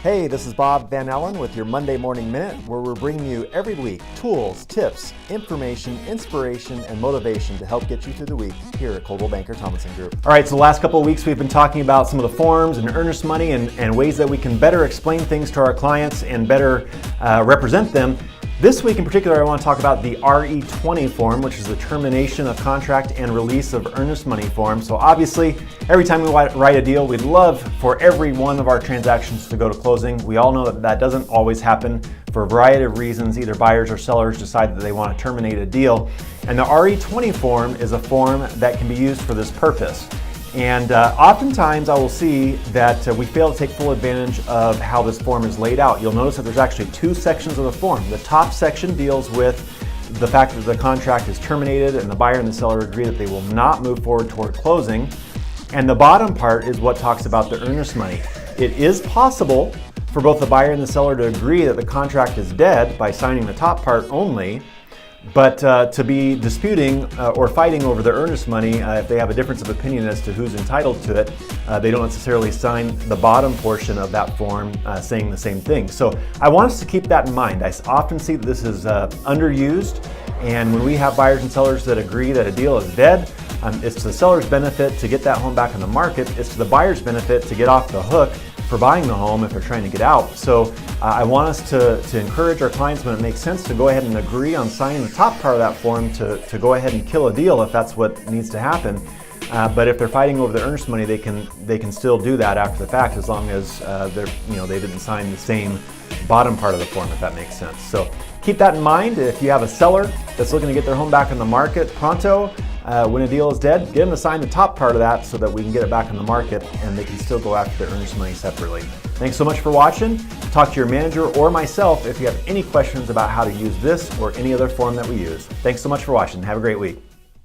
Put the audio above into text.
Hey, this is Bob Van Allen with your Monday Morning Minute, where we're bringing you every week tools, tips, information, inspiration, and motivation to help get you through the week here at Coldwell Banker Tomlinson Group. All right, so the last couple of weeks we've been talking about some of the forms and earnest money and ways that we can better explain things to our clients and better represent them. This week in particular, I want to talk about the RE20 form, which is the termination of contract and release of earnest money form. So obviously, every time we write a deal, we'd love for every one of our transactions to go to closing. We all know that that doesn't always happen for a variety of reasons. Either buyers or sellers decide that they want to terminate a deal. And the RE20 form is a form that can be used for this purpose. And oftentimes I will see that we fail to take full advantage of how this form is laid out. You'll notice that there's actually two sections of the form. The top section deals with the fact that the contract is terminated and the buyer and the seller agree that they will not move forward toward closing. And the bottom part is what talks about the earnest money. It is possible for both the buyer and the seller to agree that the contract is dead by signing the top part only. But to be disputing or fighting over the earnest money, if they have a difference of opinion as to who's entitled to it, they don't necessarily sign the bottom portion of that form saying the same thing. So I want us to keep that in mind. I often see that this is underused, and when we have buyers and sellers that agree that a deal is dead, it's to the seller's benefit to get that home back on the market. It's to the buyer's benefit to get off the hook for buying the home if they're trying to get out. So I want us to encourage our clients, when it makes sense, to go ahead and agree on signing the top part of that form to go ahead and kill a deal if that's what needs to happen. But if they're fighting over the earnest money, they can still do that after the fact, as long as they didn't sign the same bottom part of the form, if that makes sense. So keep that in mind. If you have a seller that's looking to get their home back on the market pronto, when a deal is dead, get them to sign the top part of that so that we can get it back on the market and they can still go after their earnest money separately. Thanks so much for watching. Talk to your manager or myself if you have any questions about how to use this or any other form that we use. Thanks so much for watching. Have a great week.